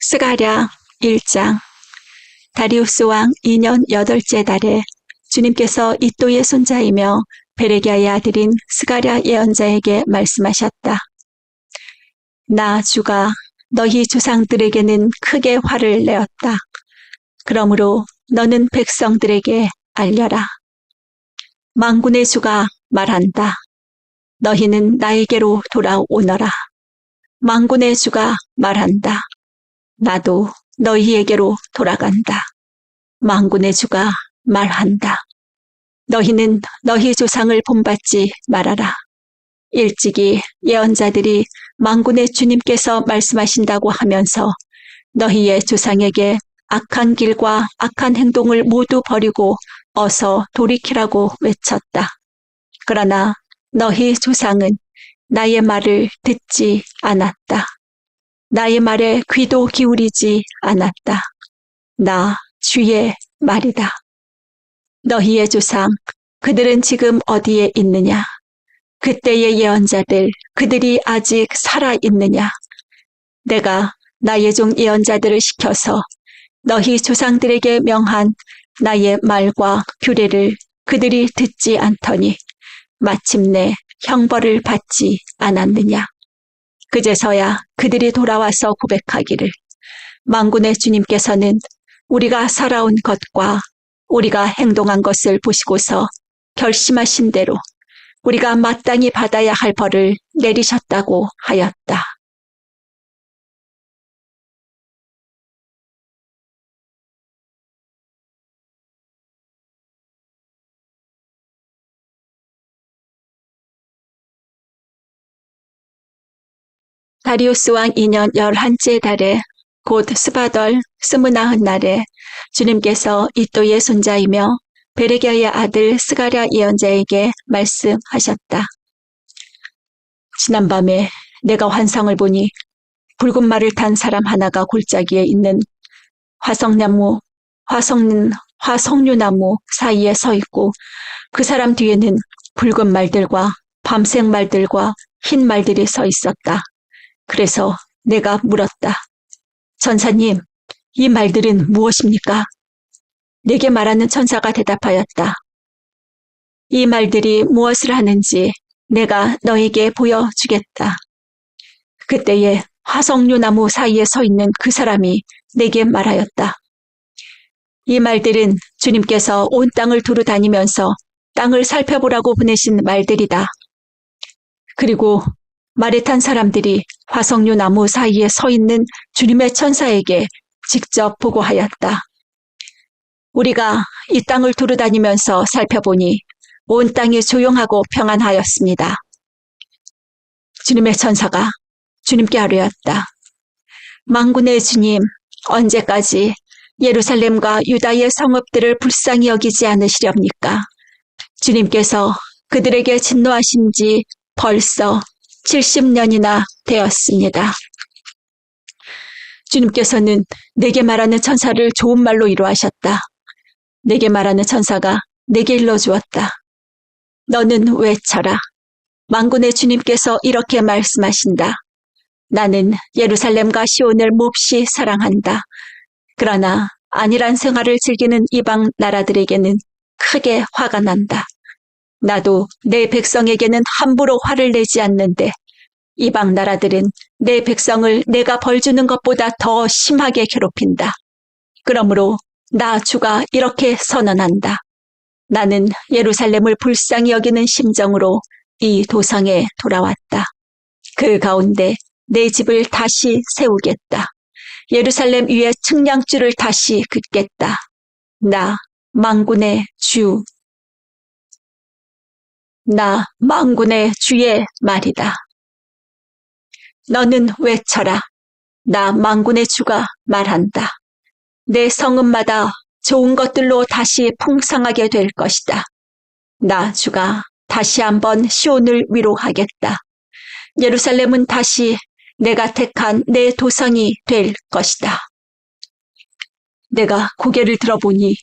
스가랴 1장. 다리우스 왕 2년 8째 달에 주님께서 이또의 손자이며 베레기야의 아들인 스가랴 예언자에게 말씀하셨다. 나 주가 너희 조상들에게는 크게 화를 내었다. 그러므로 너는 백성들에게 알려라. 만군의 주가 말한다. 너희는 나에게로 돌아오너라. 만군의 주가 말한다. 나도 너희에게로 돌아간다. 만군의 주가 말한다. 너희는 너희 조상을 본받지 말아라. 일찍이 예언자들이 만군의 주님께서 말씀하신다고 하면서 너희의 조상에게 악한 길과 악한 행동을 모두 버리고 어서 돌이키라고 외쳤다. 그러나 너희 조상은 나의 말을 듣지 않았다. 나의 말에 귀도 기울이지 않았다. 나 주의 말이다. 너희의 조상, 그들은 지금 어디에 있느냐? 그때의 예언자들, 그들이 아직 살아있느냐? 내가 나의 종 예언자들을 시켜서 너희 조상들에게 명한 나의 말과 규례를 그들이 듣지 않더니 마침내 형벌을 받지 않았느냐? 그제서야 그들이 돌아와서 고백하기를 만군의 주님께서는 우리가 살아온 것과 우리가 행동한 것을 보시고서 결심하신 대로 우리가 마땅히 받아야 할 벌을 내리셨다고 하였다. 다리우스 왕 2년 11째 달에 곧 스바덜 29날에 주님께서 이또의 손자이며 베레기야의 아들 스가랴 예언자에게 말씀하셨다. 지난밤에 내가 환상을 보니 붉은 말을 탄 사람 하나가 골짜기에 있는 화석류나무 사이에 서 있고 그 사람 뒤에는 붉은 말들과 밤색 말들과 흰 말들이 서 있었다. 그래서 내가 물었다. 천사님, 이 말들은 무엇입니까? 내게 말하는 천사가 대답하였다. 이 말들이 무엇을 하는지 내가 너에게 보여주겠다. 그때에 화석류나무 사이에 서 있는 그 사람이 내게 말하였다. 이 말들은 주님께서 온 땅을 두루 다니면서 땅을 살펴보라고 보내신 말들이다. 그리고 말에 탄 사람들이 화석류나무 사이에 서 있는 주님의 천사에게 직접 보고하였다. 우리가 이 땅을 두루 다니면서 살펴보니 온 땅이 조용하고 평안하였습니다. 주님의 천사가 주님께 아뢰었다. 만군의 주님, 언제까지 예루살렘과 유다의 성읍들을 불쌍히 여기지 않으시렵니까? 주님께서 그들에게 진노하신 지 벌써 70년이나 되었습니다. 주님께서는 내게 말하는 천사를 좋은 말로 위로하셨다. 내게 말하는 천사가 내게 일러주었다. 너는 외쳐라. 만군의 주님께서 이렇게 말씀하신다. 나는 예루살렘과 시온을 몹시 사랑한다. 그러나 안일한 생활을 즐기는 이방 나라들에게는 크게 화가 난다. 나도 내 백성에게는 함부로 화를 내지 않는데 이방 나라들은 내 백성을 내가 벌 주는 것보다 더 심하게 괴롭힌다. 그러므로 나 주가 이렇게 선언한다. 나는 예루살렘을 불쌍히 여기는 심정으로 이 도성에 돌아왔다. 그 가운데 내 집을 다시 세우겠다. 예루살렘 위에 측량줄을 다시 긋겠다. 나 만군의 주. 나 만군의 주의 말이다. 너는 외쳐라. 나 만군의 주가 말한다. 내 성읍마다 좋은 것들로 다시 풍성하게 될 것이다. 나 주가 다시 한번 시온을 위로하겠다. 예루살렘은 다시 내가 택한 내 도성이 될 것이다. 내가 고개를 들어보니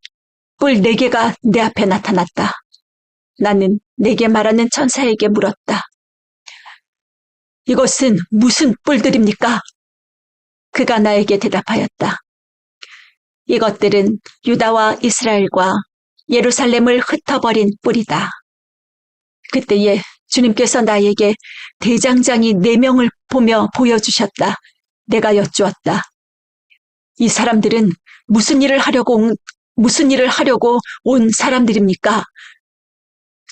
뿔 4개가 내 앞에 나타났다. 나는 내게 말하는 천사에게 물었다. 이것은 무슨 뿔들입니까? 그가 나에게 대답하였다. 이것들은 유다와 이스라엘과 예루살렘을 흩어버린 뿌리다. 그때에 주님께서 나에게 대장장이 4명을 보며 보여주셨다. 내가 여쭈었다. 이 사람들은 무슨 일을 하려고 온 사람들입니까?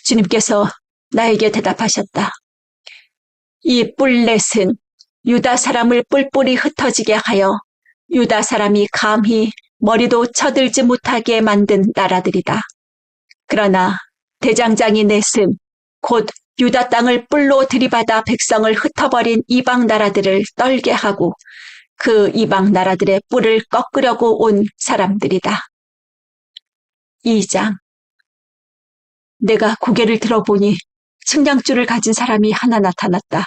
주님께서 나에게 대답하셨다. 이 뿔렛은 유다 사람을 뿔뿔이 흩어지게 하여 유다 사람이 감히 머리도 쳐들지 못하게 만든 나라들이다. 그러나 대장장이 넷은 곧 유다 땅을 뿔로 들이받아 백성을 흩어버린 이방 나라들을 떨게 하고 그 이방 나라들의 뿔을 꺾으려고 온 사람들이다. 2장. 내가 고개를 들어보니 측량줄을 가진 사람이 하나 나타났다.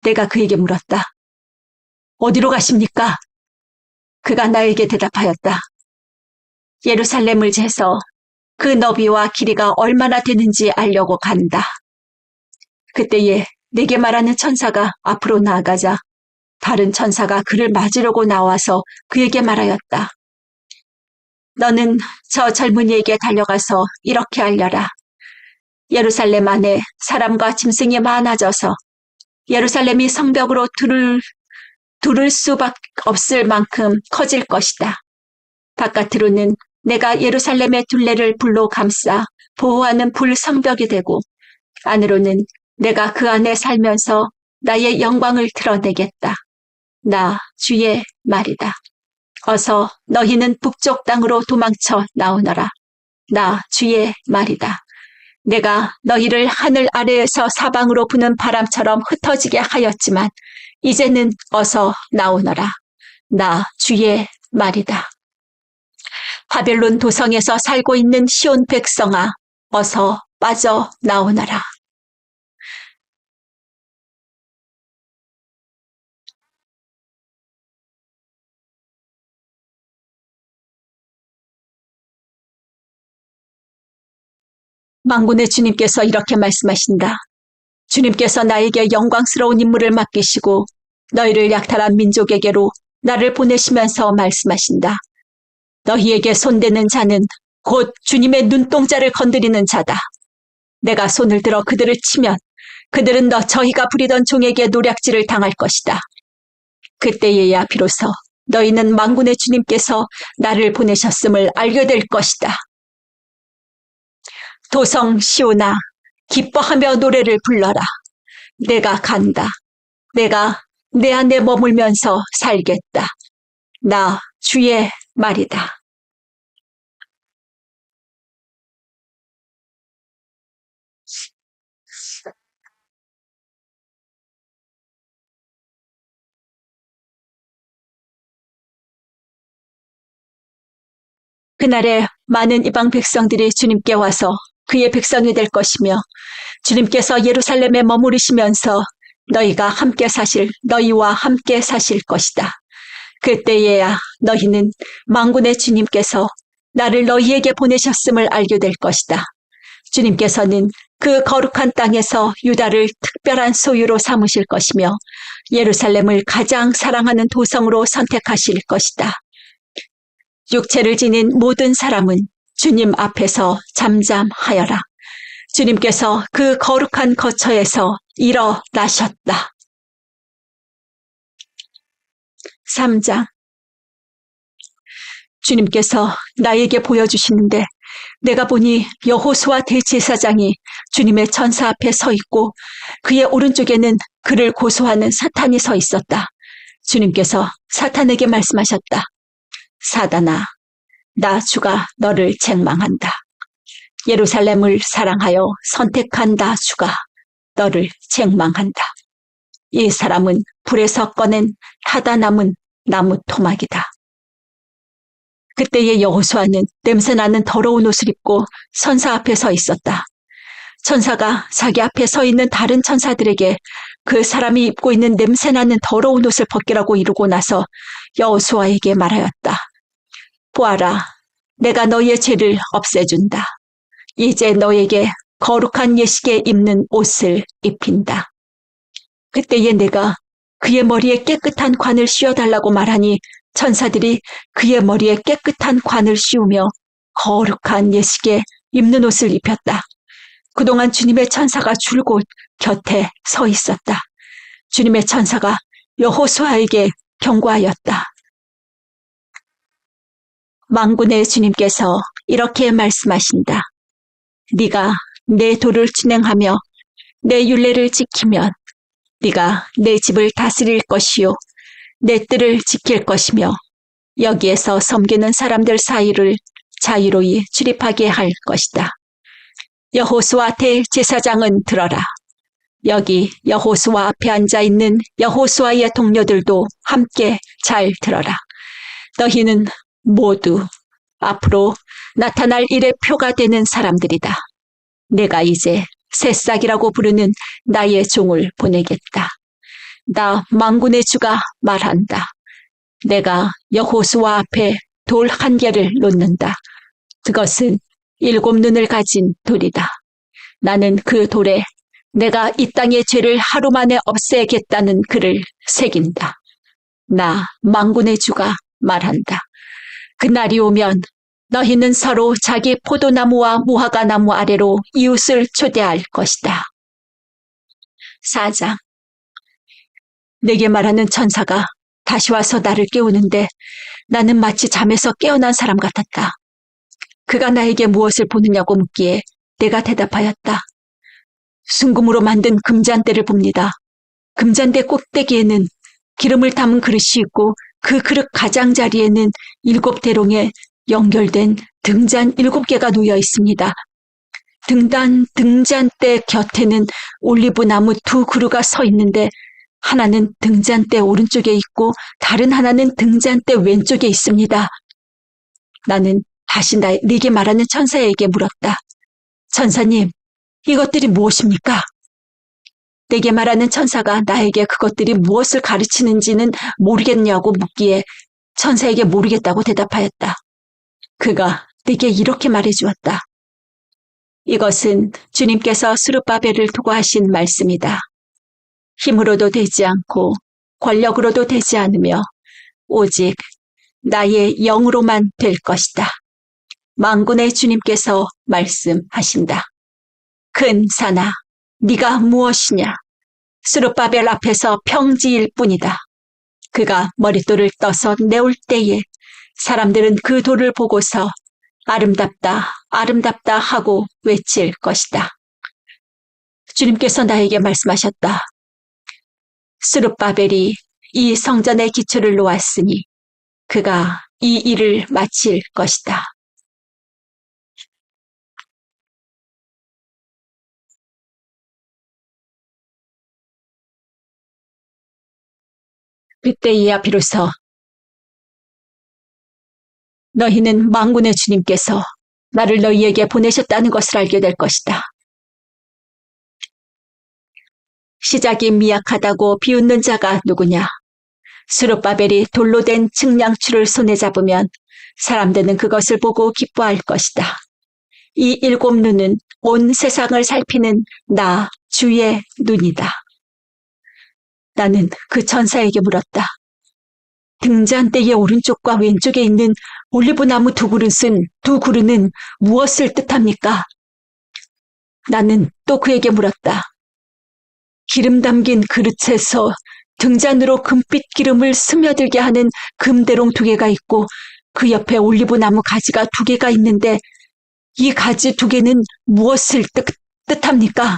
내가 그에게 물었다. 어디로 가십니까? 그가 나에게 대답하였다. 예루살렘을 재서 그 너비와 길이가 얼마나 되는지 알려고 간다. 그때에 내게 말하는 천사가 앞으로 나아가자 다른 천사가 그를 맞으려고 나와서 그에게 말하였다. 너는 저 젊은이에게 달려가서 이렇게 알려라. 예루살렘 안에 사람과 짐승이 많아져서 예루살렘이 성벽으로 두를 수밖에 없을 만큼 커질 것이다. 바깥으로는 내가 예루살렘의 둘레를 불로 감싸 보호하는 불성벽이 되고 안으로는 내가 그 안에 살면서 나의 영광을 드러내겠다. 나 주의 말이다. 어서 너희는 북쪽 땅으로 도망쳐 나오너라. 나 주의 말이다. 내가 너희를 하늘 아래에서 사방으로 부는 바람처럼 흩어지게 하였지만 이제는 어서 나오너라. 나 주의 말이다. 바벨론 도성에서 살고 있는 시온 백성아, 어서 빠져 나오너라. 만군의 주님께서 이렇게 말씀하신다. 주님께서 나에게 영광스러운 임무를 맡기시고 너희를 약탈한 민족에게로 나를 보내시면서 말씀하신다. 너희에게 손대는 자는 곧 주님의 눈동자를 건드리는 자다. 내가 손을 들어 그들을 치면 그들은 저희가 부리던 종에게 노략질을 당할 것이다. 그때에야 비로소 너희는 만군의 주님께서 나를 보내셨음을 알게 될 것이다. 도성 시온아, 기뻐하며 노래를 불러라. 내가 간다. 내가 내 안에 머물면서 살겠다. 나 주의 말이다. 그날에 많은 이방 백성들이 주님께 와서 그의 백성이 될 것이며 주님께서 예루살렘에 머무르시면서 너희와 함께 사실 것이다. 그때에야 너희는 만군의 주님께서 나를 너희에게 보내셨음을 알게 될 것이다. 주님께서는 그 거룩한 땅에서 유다를 특별한 소유로 삼으실 것이며 예루살렘을 가장 사랑하는 도성으로 선택하실 것이다. 육체를 지닌 모든 사람은 주님 앞에서 잠잠하여라. 주님께서 그 거룩한 거처에서 일어나셨다. 3장. 주님께서 나에게 보여주시는데 내가 보니 여호수아 대제사장이 주님의 천사 앞에 서 있고 그의 오른쪽에는 그를 고소하는 사탄이 서 있었다. 주님께서 사탄에게 말씀하셨다. 사단아, 나 주가 너를 책망한다. 예루살렘을 사랑하여 선택한 나 주가 너를 책망한다. 이 사람은 불에서 꺼낸 타다 남은 나무 토막이다. 그때의 여호수아는 냄새나는 더러운 옷을 입고 천사 앞에 서 있었다. 천사가 자기 앞에 서 있는 다른 천사들에게 그 사람이 입고 있는 냄새나는 더러운 옷을 벗기라고 이르고 나서 여호수아에게 말하였다. 보아라, 내가 너희의 죄를 없애준다. 이제 너에게 거룩한 예식에 입는 옷을 입힌다. 그때에 내가 그의 머리에 깨끗한 관을 씌워달라고 말하니 천사들이 그의 머리에 깨끗한 관을 씌우며 거룩한 예식에 입는 옷을 입혔다. 그동안 주님의 천사가 줄곧 곁에 서 있었다. 주님의 천사가 여호수아에게 경고하였다. 만군의 주님께서 이렇게 말씀하신다. 네가 내 도를 진행하며 내 율례를 지키면 네가 내 집을 다스릴 것이요 내 뜰을 지킬 것이며 여기에서 섬기는 사람들 사이를 자유로이 출입하게 할 것이다. 여호수아 대제사장은 들어라. 여기 여호수아 앞에 앉아있는 여호수아의 동료들도 함께 잘 들어라. 너희는 모두 앞으로 나타날 일의 표가 되는 사람들이다. 내가 이제 새싹이라고 부르는 나의 종을 보내겠다. 나 만군의 주가 말한다. 내가 여호수아 앞에 돌 한 개를 놓는다. 그것은 7 눈을 가진 돌이다. 나는 그 돌에 내가 이 땅의 죄를 하루 만에 없애겠다는 글을 새긴다. 나 만군의 주가 말한다. 그날이 오면 너희는 서로 자기 포도나무와 무화과나무 아래로 이웃을 초대할 것이다. 4장. 내게 말하는 천사가 다시 와서 나를 깨우는데 나는 마치 잠에서 깨어난 사람 같았다. 그가 나에게 무엇을 보느냐고 묻기에 내가 대답하였다. 순금으로 만든 금잔대를 봅니다. 금잔대 꼭대기에는 기름을 담은 그릇이 있고 그 그릇 가장자리에는 7 대롱에 연결된 등잔 7개가 놓여 있습니다. 등잔대 곁에는 올리브 나무 2 그루가 서 있는데 하나는 등잔대 오른쪽에 있고 다른 하나는 등잔대 왼쪽에 있습니다. 나는 다시 네게 말하는 천사에게 물었다. 천사님, 이것들이 무엇입니까? 내게 말하는 천사가 나에게 그것들이 무엇을 가르치는지는 모르겠냐고 묻기에 천사에게 모르겠다고 대답하였다. 그가 내게 이렇게 말해주었다. 이것은 주님께서 스룹바벨을 두고 하신 말씀이다. 힘으로도 되지 않고 권력으로도 되지 않으며 오직 나의 영으로만 될 것이다. 만군의 주님께서 말씀하신다. 큰 산아, 네가 무엇이냐? 스룹바벨 앞에서 평지일 뿐이다. 그가 머릿돌을 떠서 내올 때에 사람들은 그 돌을 보고서 아름답다, 아름답다 하고 외칠 것이다. 주님께서 나에게 말씀하셨다. 스룹바벨이 이 성전의 기초를 놓았으니 그가 이 일을 마칠 것이다. 그때야 비로소 너희는 만군의 주님께서 나를 너희에게 보내셨다는 것을 알게 될 것이다. 시작이 미약하다고 비웃는 자가 누구냐? 스룹바벨이 돌로 된 측량추를 손에 잡으면 사람들은 그것을 보고 기뻐할 것이다. 이 7 눈은 온 세상을 살피는 나 주의 눈이다. 나는 그 천사에게 물었다. 등잔대의 오른쪽과 왼쪽에 있는 올리브나무 2 그루는 무엇을 뜻합니까? 나는 또 그에게 물었다. 기름 담긴 그릇에서 등잔으로 금빛 기름을 스며들게 하는 금대롱 2개가 있고 그 옆에 올리브나무 가지가 2개가 있는데 이 가지 2개는 무엇을 뜻합니까?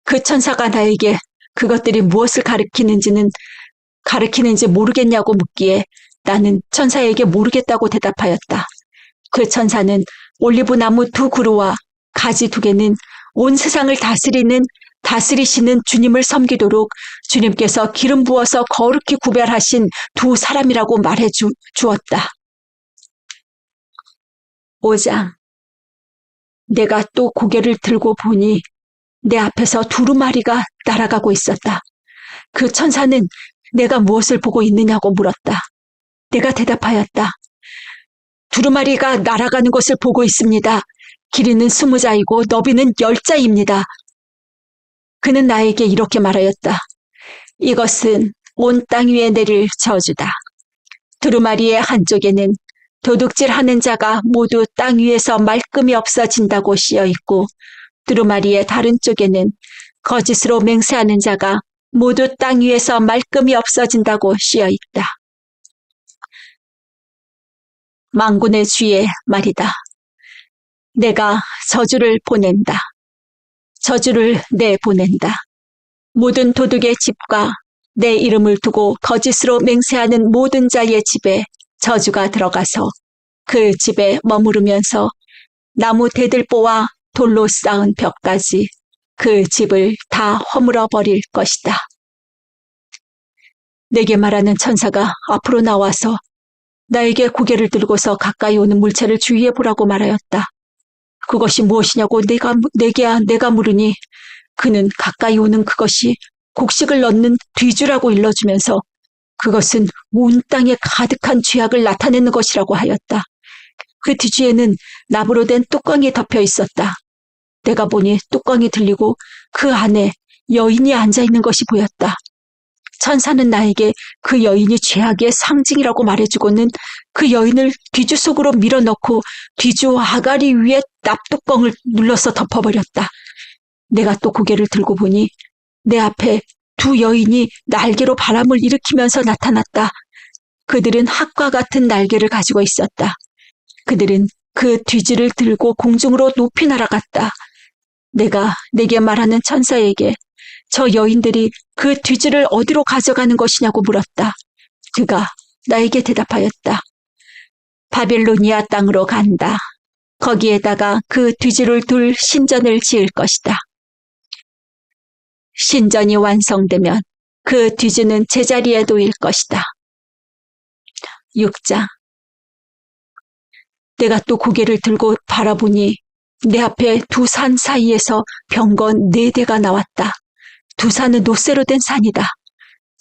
그 천사가 나에게 그것들이 무엇을 가리키는지 모르겠냐고 묻기에 나는 천사에게 모르겠다고 대답하였다. 그 천사는 올리브나무 2 그루와 가지 2개는 온 세상을 다스리시는 주님을 섬기도록 주님께서 기름 부어서 거룩히 구별하신 2 사람이라고 말해 주었다. 5장. 내가 또 고개를 들고 보니 내 앞에서 두루마리가 날아가고 있었다. 그 천사는 내가 무엇을 보고 있느냐고 물었다. 내가 대답하였다. 두루마리가 날아가는 것을 보고 있습니다. 길이는 20자이고 너비는 10자입니다. 그는 나에게 이렇게 말하였다. 이것은 온 땅 위에 내릴 저주다. 두루마리의 한쪽에는 도둑질하는 자가 모두 땅 위에서 말끔히 없어진다고 씌어 있고, 두루마리의 다른 쪽에는 거짓으로 맹세하는 자가 모두 땅 위에서 말끔히 없어진다고 씌어 있다. 만군의 주의 말이다. 내가 저주를 보낸다. 저주를 내보낸다. 모든 도둑의 집과 내 이름을 두고 거짓으로 맹세하는 모든 자의 집에 저주가 들어가서 그 집에 머무르면서 나무 대들보와 돌로 쌓은 벽까지 그 집을 다 허물어 버릴 것이다. 내게 말하는 천사가 앞으로 나와서 나에게 고개를 들고서 가까이 오는 물체를 주의해 보라고 말하였다. 그것이 무엇이냐고 내가 물으니 그는 가까이 오는 그것이 곡식을 넣는 뒤주라고 일러주면서 그것은 온 땅에 가득한 죄악을 나타내는 것이라고 하였다. 그 뒤주에는 나무로 된 뚜껑이 덮여 있었다. 내가 보니 뚜껑이 들리고 그 안에 여인이 앉아있는 것이 보였다. 천사는 나에게 그 여인이 죄악의 상징이라고 말해주고는 그 여인을 뒤주 속으로 밀어넣고 뒤주 아가리 위에 납뚜껑을 눌러서 덮어버렸다. 내가 또 고개를 들고 보니 내 앞에 두 여인이 날개로 바람을 일으키면서 나타났다. 그들은 학과 같은 날개를 가지고 있었다. 그들은 그 뒤지를 들고 공중으로 높이 날아갔다. 내가 내게 말하는 천사에게 저 여인들이 그 뒤지를 어디로 가져가는 것이냐고 물었다. 그가 나에게 대답하였다. 바빌로니아 땅으로 간다. 거기에다가 그 뒤지를 둘 신전을 지을 것이다. 신전이 완성되면 그 뒤지는 제자리에 놓일 것이다. 6장. 내가 또 고개를 들고 바라보니 내 앞에 두 산 사이에서 병건 4대가 나왔다. 두 산은 노쇠로 된 산이다.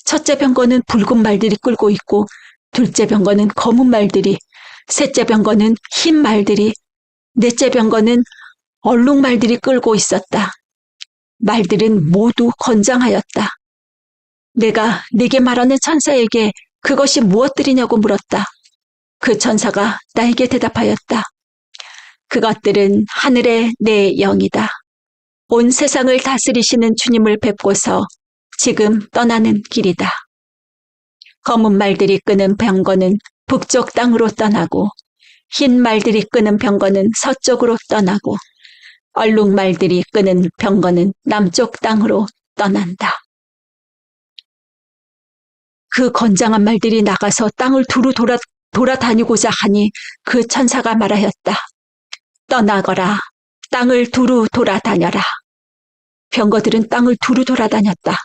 첫째 병건은 붉은 말들이 끌고 있고, 둘째 병건은 검은 말들이, 셋째 병건은 흰 말들이, 넷째 병건은 얼룩 말들이 끌고 있었다. 말들은 모두 건장하였다. 내가 네게 말하는 천사에게 그것이 무엇들이냐고 물었다. 그 천사가 나에게 대답하였다. 그것들은 하늘의 내 영이다. 온 세상을 다스리시는 주님을 뵙고서 지금 떠나는 길이다. 검은 말들이 끄는 병거는 북쪽 땅으로 떠나고, 흰 말들이 끄는 병거는 서쪽으로 떠나고, 얼룩 말들이 끄는 병거는 남쪽 땅으로 떠난다. 그 건장한 말들이 나가서 땅을 두루 돌아다니고자 하니 그 천사가 말하였다. 떠나거라. 땅을 두루 돌아다녀라. 병거들은 땅을 두루 돌아다녔다.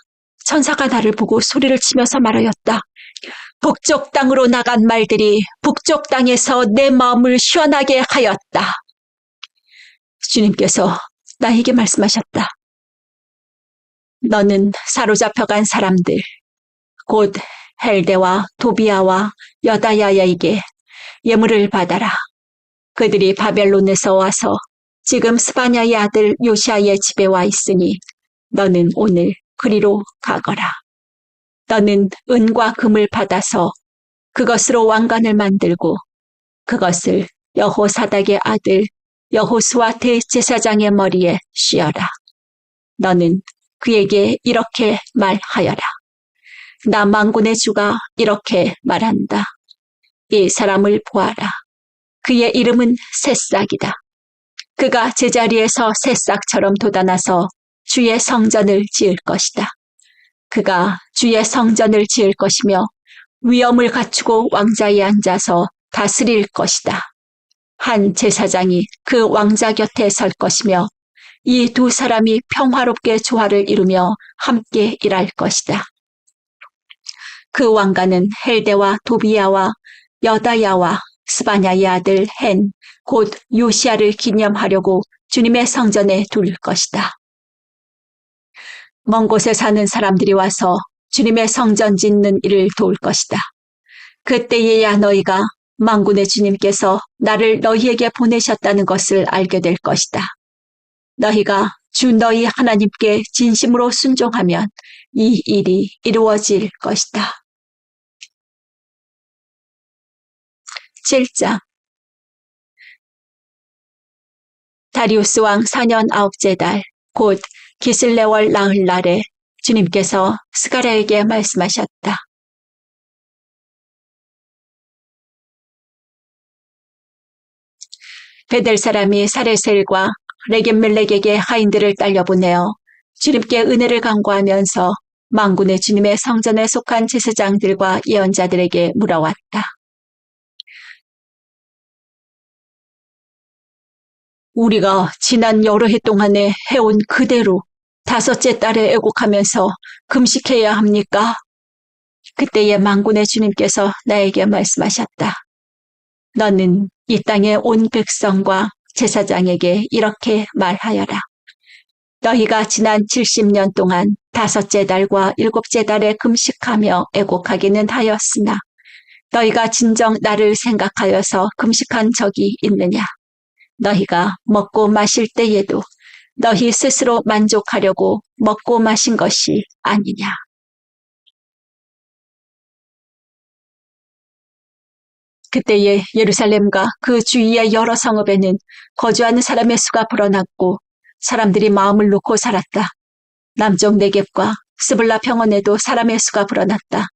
천사가 나를 보고 소리를 치면서 말하였다. 북쪽 땅으로 나간 말들이 북쪽 땅에서 내 마음을 시원하게 하였다. 주님께서 나에게 말씀하셨다. 너는 사로잡혀간 사람들, 곧 헬데와 도비아와 여다야에게 예물을 받아라. 그들이 바벨론에서 와서 지금 스바냐의 아들 요시아의 집에 와 있으니 너는 오늘 그리로 가거라. 너는 은과 금을 받아서 그것으로 왕관을 만들고 그것을 여호사닥의 아들 여호수아 대제사장의 머리에 씌어라. 너는 그에게 이렇게 말하여라. 나 만군의 주가 이렇게 말한다. 이 사람을 보아라. 그의 이름은 새싹이다. 그가 제자리에서 새싹처럼 돋아나서 주의 성전을 지을 것이다. 그가 주의 성전을 지을 것이며 위엄을 갖추고 왕자에 앉아서 다스릴 것이다. 한 제사장이 그 왕자 곁에 설 것이며 이 두 사람이 평화롭게 조화를 이루며 함께 일할 것이다. 그 왕가는 헬데와 도비야와 여다야와 스바냐의 아들 헨, 곧 요시아를 기념하려고 주님의 성전에 둘 것이다. 먼 곳에 사는 사람들이 와서 주님의 성전 짓는 일을 도울 것이다. 그때에야 너희가 만군의 주님께서 나를 너희에게 보내셨다는 것을 알게 될 것이다. 너희가 주 너희 하나님께 진심으로 순종하면 이 일이 이루어질 것이다. 7장 다리우스 왕 4년 9째 달, 곧 기슬레월 나흘날에 주님께서 스가랴에게 말씀하셨다. 베델 사람이 사레셀과 레겜멜렉에게 하인들을 딸려보내어 주님께 은혜를 간구하면서 만군의 주님의 성전에 속한 제사장들과 예언자들에게 물어왔다. 우리가 지난 여러 해 동안에 해온 그대로 5째 달에 애곡하면서 금식해야 합니까? 그때에 만군의 주님께서 나에게 말씀하셨다. 너는 이 땅의 온 백성과 제사장에게 이렇게 말하여라. 너희가 지난 70년 동안 5째 달과 7째 달에 금식하며 애곡하기는 하였으나 너희가 진정 나를 생각하여서 금식한 적이 있느냐? 너희가 먹고 마실 때에도 너희 스스로 만족하려고 먹고 마신 것이 아니냐. 그때에 예루살렘과 그 주위의 여러 성읍에는 거주하는 사람의 수가 불어났고 사람들이 마음을 놓고 살았다. 남쪽 네겝과 스불라 평원에도 사람의 수가 불어났다.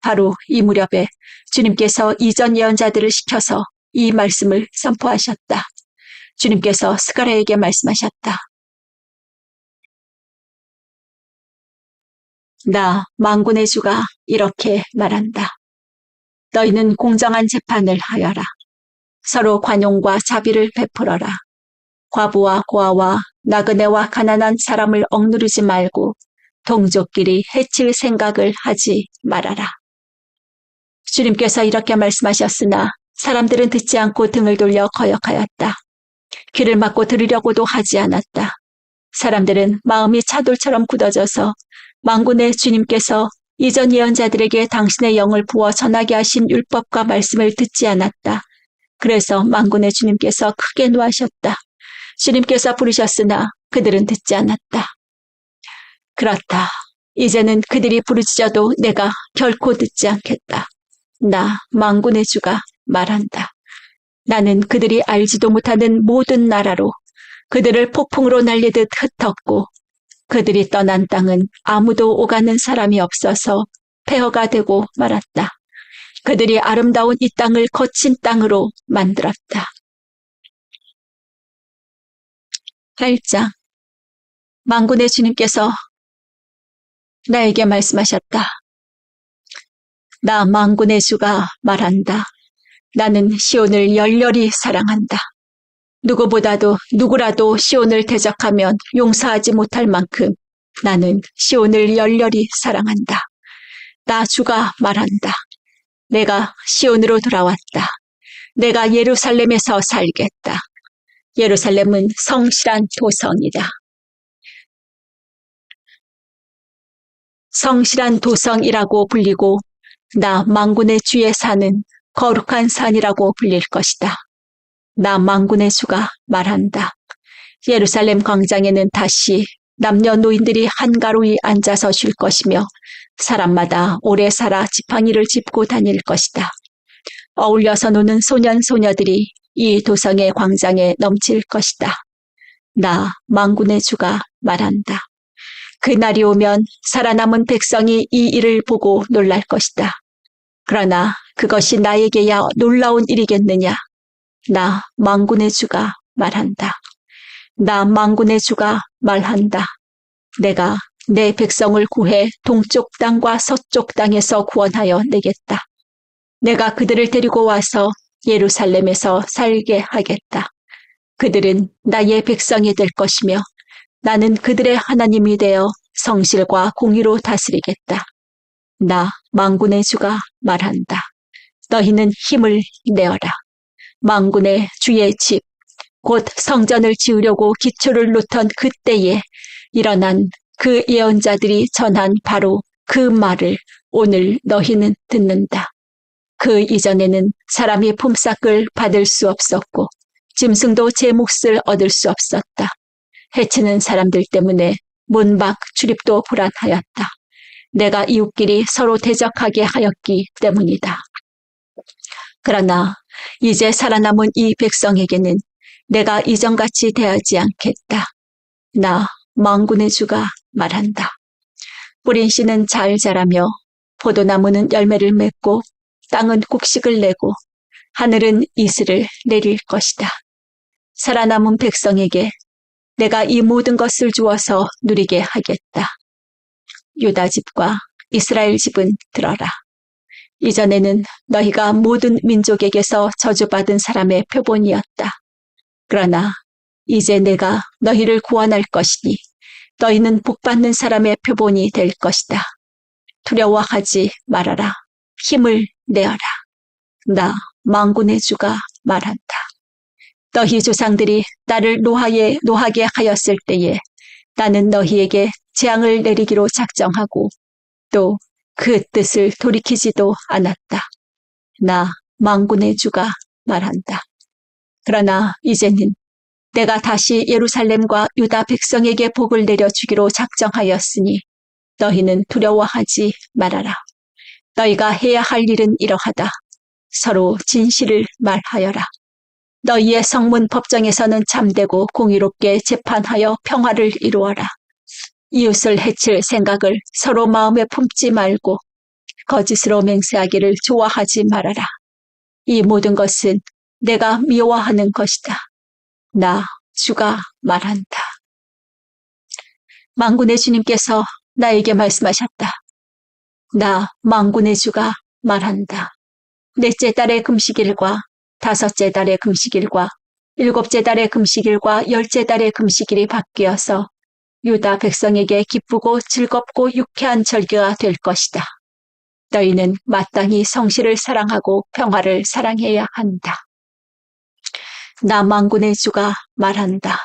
바로 이 무렵에 주님께서 이전 예언자들을 시켜서 이 말씀을 선포하셨다. 주님께서 스가랴에게 말씀하셨다. 나 만군의 주가 이렇게 말한다. 너희는 공정한 재판을 하여라. 서로 관용과 자비를 베풀어라. 과부와 고아와 나그네와 가난한 사람을 억누르지 말고 동족끼리 해칠 생각을 하지 말아라. 주님께서 이렇게 말씀하셨으나 사람들은 듣지 않고 등을 돌려 거역하였다. 귀를 막고 들으려고도 하지 않았다. 사람들은 마음이 차돌처럼 굳어져서 만군의 주님께서 이전 예언자들에게 당신의 영을 부어 전하게 하신 율법과 말씀을 듣지 않았다. 그래서 만군의 주님께서 크게 노하셨다. 주님께서 부르셨으나 그들은 듣지 않았다. 그렇다. 이제는 그들이 부르짖어도 내가 결코 듣지 않겠다. 나 만군의 주가 말한다. 나는 그들이 알지도 못하는 모든 나라로 그들을 폭풍으로 날리듯 흩었고 그들이 떠난 땅은 아무도 오가는 사람이 없어서 폐허가 되고 말았다. 그들이 아름다운 이 땅을 거친 땅으로 만들었다. 8장 만군의 주님께서 나에게 말씀하셨다. 나 만군의 주가 말한다. 나는 시온을 열렬히 사랑한다. 누구라도 시온을 대적하면 용서하지 못할 만큼 나는 시온을 열렬히 사랑한다. 나 주가 말한다. 내가 시온으로 돌아왔다. 내가 예루살렘에서 살겠다. 예루살렘은 성실한 도성이다. 성실한 도성이라고 불리고 나 만군의 주의 산은 거룩한 산이라고 불릴 것이다. 나 만군의 주가 말한다. 예루살렘 광장에는 다시 남녀노인들이 한가로이 앉아서 쉴 것이며 사람마다 오래 살아 지팡이를 짚고 다닐 것이다. 어울려서 노는 소년 소녀들이 이 도성의 광장에 넘칠 것이다. 나 만군의 주가 말한다. 그날이 오면 살아남은 백성이 이 일을 보고 놀랄 것이다. 그러나 그것이 나에게야 놀라운 일이겠느냐. 나 만군의 주가 말한다. 나 만군의 주가 말한다. 내가 내 백성을 구해 동쪽 땅과 서쪽 땅에서 구원하여 내겠다. 내가 그들을 데리고 와서 예루살렘에서 살게 하겠다. 그들은 나의 백성이 될 것이며 나는 그들의 하나님이 되어 성실과 공의로 다스리겠다. 나 만군의 주가 말한다. 너희는 힘을 내어라. 만군의 주의 집, 곧 성전을 지으려고 기초를 놓던 그때에 일어난 그 예언자들이 전한 바로 그 말을 오늘 너희는 듣는다. 그 이전에는 사람이 품삯을 받을 수 없었고 짐승도 제 몫을 얻을 수 없었다. 해치는 사람들 때문에 문 밖 출입도 불안하였다. 내가 이웃끼리 서로 대적하게 하였기 때문이다. 그러나 이제 살아남은 이 백성에게는 내가 이전같이 대하지 않겠다. 나 만군의 주가 말한다. 뿌린 씨는 잘 자라며 포도나무는 열매를 맺고 땅은 곡식을 내고 하늘은 이슬을 내릴 것이다. 살아남은 백성에게 내가 이 모든 것을 주어서 누리게 하겠다. 유다 집과 이스라엘 집은 들어라. 이전에는 너희가 모든 민족에게서 저주받은 사람의 표본이었다. 그러나 이제 내가 너희를 구원할 것이니 너희는 복받는 사람의 표본이 될 것이다. 두려워하지 말아라. 힘을 내어라. 나 만군의 주가 말한다. 너희 조상들이 나를 노하게 하였을 때에 나는 너희에게 재앙을 내리기로 작정하고 또 그 뜻을 돌이키지도 않았다. 나 만군의 주가 말한다. 그러나 이제는 내가 다시 예루살렘과 유다 백성에게 복을 내려주기로 작정하였으니 너희는 두려워하지 말아라. 너희가 해야 할 일은 이러하다. 서로 진실을 말하여라. 너희의 성문 법정에서는 참되고 공의롭게 재판하여 평화를 이루어라. 이웃을 해칠 생각을 서로 마음에 품지 말고 거짓으로 맹세하기를 좋아하지 말아라. 이 모든 것은 내가 미워하는 것이다. 나 주가 말한다. 만군의 주님께서 나에게 말씀하셨다. 나 만군의 주가 말한다. 넷째 달의 금식일과 다섯째 달의 금식일과 일곱째 달의 금식일과 열째 달의 금식일이 바뀌어서 유다 백성에게 기쁘고 즐겁고 유쾌한 절기가 될 것이다. 너희는 마땅히 성실을 사랑하고 평화를 사랑해야 한다. 나 만군의 주가 말한다.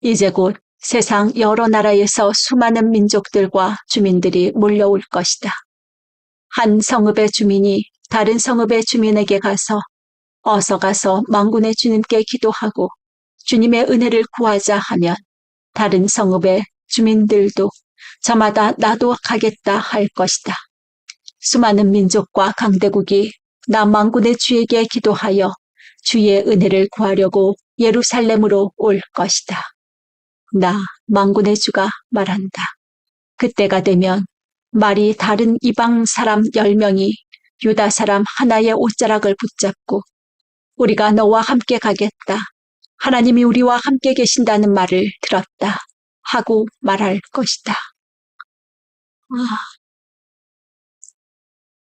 이제 곧 세상 여러 나라에서 수많은 민족들과 주민들이 몰려올 것이다. 한 성읍의 주민이 다른 성읍의 주민에게 가서 어서 가서 만군의 주님께 기도하고 주님의 은혜를 구하자 하면 다른 성읍의 주민들도 저마다 나도 가겠다 할 것이다. 수많은 민족과 강대국이 나 만군의 주에게 기도하여 주의 은혜를 구하려고 예루살렘으로 올 것이다. 나 만군의 주가 말한다. 그때가 되면 말이 다른 이방 사람 10명이 유다 사람 하나의 옷자락을 붙잡고 우리가 너와 함께 가겠다. 하나님이 우리와 함께 계신다는 말을 들었다. 하고 말할 것이다.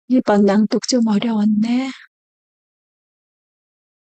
이번 낭독 좀 어려웠네.